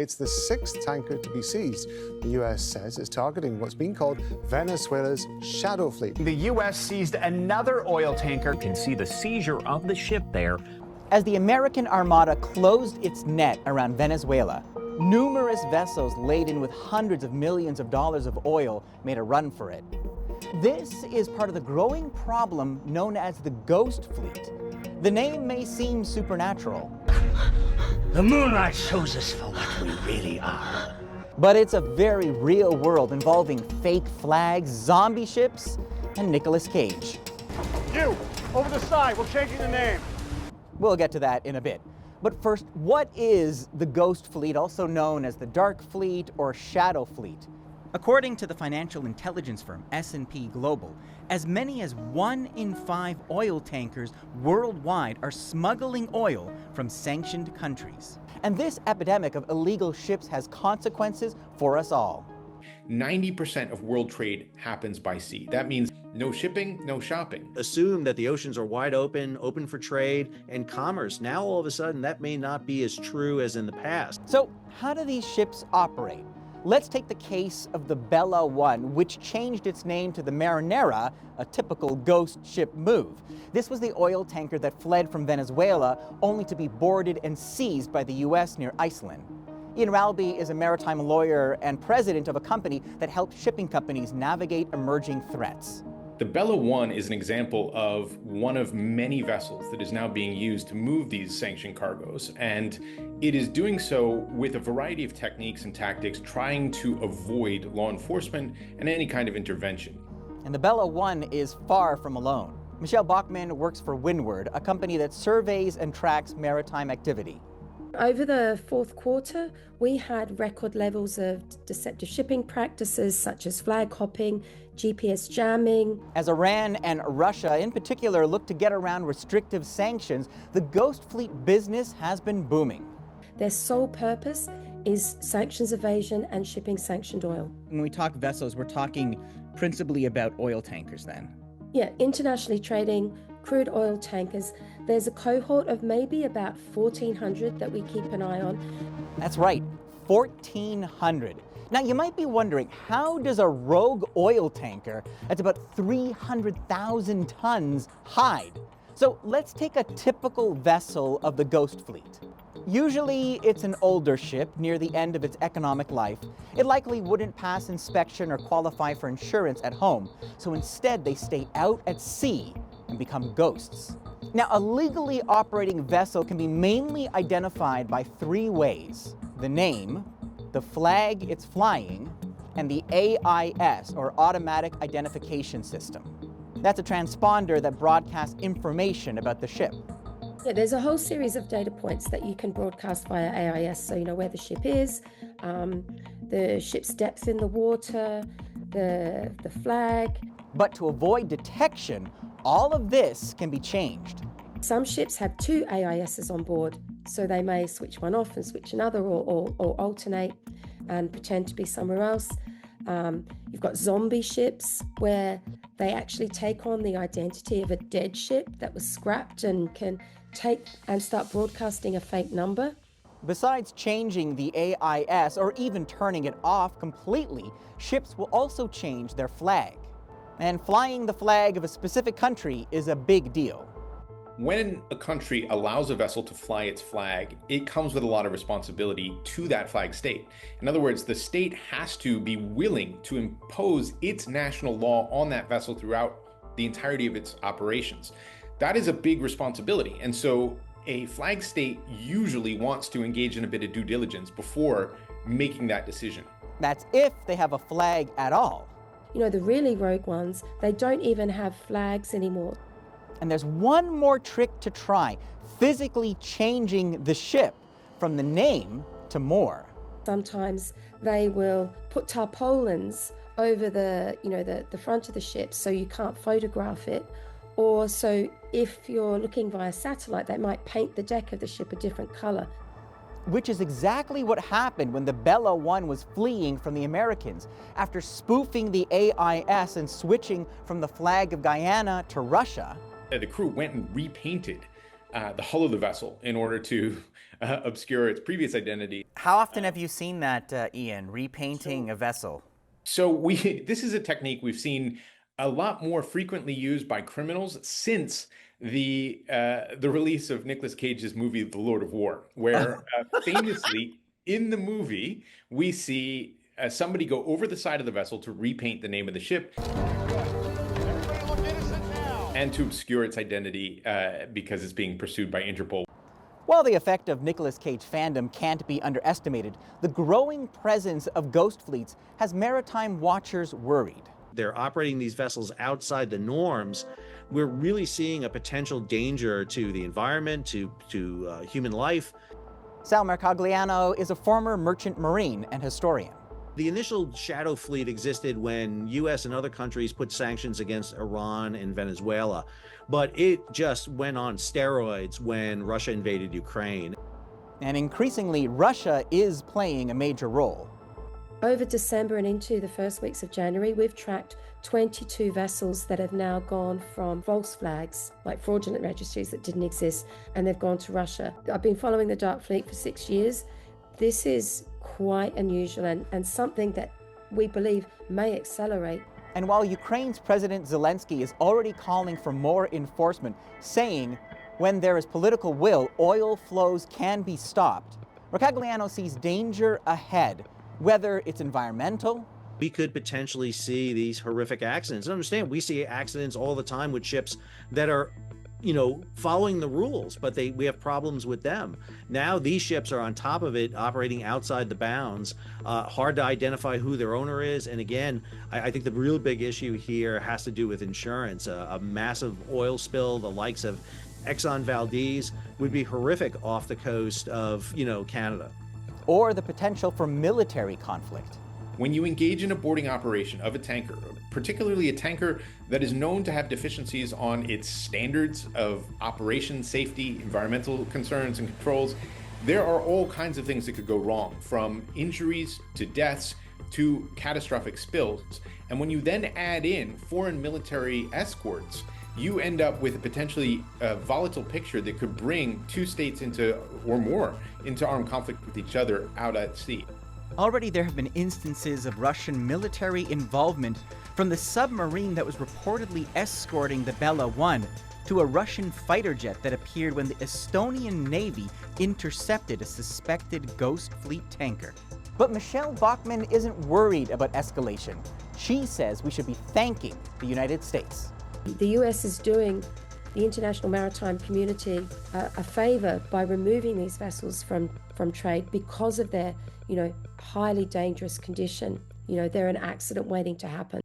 It's the sixth tanker to be seized. The U.S. says it's targeting what's being called Venezuela's shadow fleet. The U.S. seized another oil tanker. You can see the seizure of the ship there. As the American Armada closed its net around Venezuela, numerous vessels laden with hundreds of millions of dollars of oil made a run for it. This is part of the growing problem known as the ghost fleet. The name may seem supernatural. The moonlight shows us for what we really are. But it's a very real world involving fake flags, zombie ships, and Nicolas Cage. You, over the side, we're changing the name. We'll get to that in a bit. But first, what is the ghost fleet, also known as the dark fleet or shadow fleet? According to the financial intelligence firm S&P Global, as many as 1 in 5 oil tankers worldwide are smuggling oil from sanctioned countries. And this epidemic of illegal ships has consequences for us all. 90% of world trade happens by sea. That means no shipping, no shopping. Assume that the oceans are wide open, open for trade and commerce. Now, all of a sudden, that may not be as true as in the past. So, how do these ships operate? Let's take the case of the Bella 1, which changed its name to the Marinera, a typical ghost ship move. This was the oil tanker that fled from Venezuela, only to be boarded and seized by the U.S. near Iceland. Ian Ralby is a maritime lawyer and president of a company that helps shipping companies navigate emerging threats. The Bella 1 is an example of one of many vessels that is now being used to move these sanctioned cargoes, and it is doing so with a variety of techniques and tactics trying to avoid law enforcement and any kind of intervention. And the Bella 1 is far from alone. Michelle Bachman works for Windward, a company that surveys and tracks maritime activity. Over the fourth quarter, we had record levels of deceptive shipping practices such as flag hopping, GPS jamming. As Iran and Russia in particular look to get around restrictive sanctions, the ghost fleet business has been booming. Their sole purpose is sanctions evasion and shipping sanctioned oil. When we talk vessels, we're talking principally about oil tankers then. Yeah, internationally trading crude oil tankers. There's a cohort of maybe about 1,400 that we keep an eye on. That's right, 1,400. Now you might be wondering, how does a rogue oil tanker that's about 300,000 tons hide? So let's take a typical vessel of the ghost fleet. Usually it's an older ship near the end of its economic life. It likely wouldn't pass inspection or qualify for insurance at home, so instead they stay out at sea and become ghosts. Now, a legally operating vessel can be mainly identified by 3 ways: the name, the flag it's flying, and the AIS, or Automatic Identification System. That's a transponder that broadcasts information about the ship. Yeah, there's a whole series of data points that you can broadcast via AIS, so you know where the ship is, the ship's depth in the water, the flag. But to avoid detection, all of this can be changed. Some ships have 2 AISs on board, so they may switch one off and switch another, or alternate and pretend to be somewhere else. You've got zombie ships where they actually take on the identity of a dead ship that was scrapped and can take and start broadcasting a fake number. Besides changing the AIS or even turning it off completely, ships will also change their flag. And flying the flag of a specific country is a big deal. When a country allows a vessel to fly its flag, it comes with a lot of responsibility to that flag state. In other words, the state has to be willing to impose its national law on that vessel throughout the entirety of its operations. That is a big responsibility. And so a flag state usually wants to engage in a bit of due diligence before making that decision. That's if they have a flag at all. You know, the really rogue ones, they don't even have flags anymore. And there's one more trick to try: physically changing the ship from the name to more. Sometimes they will put tarpaulins over the front of the ship so you can't photograph it. Or so if you're looking via satellite, they might paint the deck of the ship a different color. Which is exactly what happened when the Bella 1 was fleeing from the Americans. After spoofing the AIS and switching from the flag of Guyana to Russia, The crew went and repainted the hull of the vessel in order to obscure its previous identity. How often have you seen that, Ian, repainting a vessel? So this is a technique we've seen a lot more frequently used by criminals since the release of Nicolas Cage's movie The Lord of War, where famously in the movie we see somebody go over the side of the vessel to repaint the name of the ship and to obscure its identity because it's being pursued by Interpol. While the effect of Nicolas Cage fandom can't be underestimated, the growing presence of ghost fleets has maritime watchers worried. They're operating these vessels outside the norms. We're really seeing a potential danger to the environment, to human life. Sal Mercogliano is a former merchant marine and historian. The initial shadow fleet existed when U.S. and other countries put sanctions against Iran and Venezuela, but it just went on steroids when Russia invaded Ukraine. And increasingly, Russia is playing a major role. Over December and into the first weeks of January, we've tracked 22 vessels that have now gone from false flags, like fraudulent registries that didn't exist, and they've gone to Russia. I've been following the Dark Fleet for 6 years. This is quite unusual and something that we believe may accelerate. And while Ukraine's President Zelensky is already calling for more enforcement, saying when there is political will, oil flows can be stopped, Mercogliano sees danger ahead, whether it's environmental. We could potentially see these horrific accidents. Understand, we see accidents all the time with ships that are, following the rules, but we have problems with them. Now these ships are on top of it, operating outside the bounds, hard to identify who their owner is. And again, I think the real big issue here has to do with insurance. A massive oil spill, the likes of Exxon Valdez, would be horrific off the coast of, Canada. Or the potential for military conflict. When you engage in a boarding operation of a tanker, particularly a tanker that is known to have deficiencies on its standards of operation, safety, environmental concerns and controls, there are all kinds of things that could go wrong, from injuries to deaths to catastrophic spills. And when you then add in foreign military escorts, you end up with a potentially volatile picture that could bring two states into armed conflict with each other out at sea. Already there have been instances of Russian military involvement, from the submarine that was reportedly escorting the Bella 1 to a Russian fighter jet that appeared when the Estonian Navy intercepted a suspected Ghost Fleet tanker. But Michelle Bachmann isn't worried about escalation. She says we should be thanking the United States. The US is doing the international maritime community a favor by removing these vessels from trade because of their, highly dangerous condition. They're an accident waiting to happen.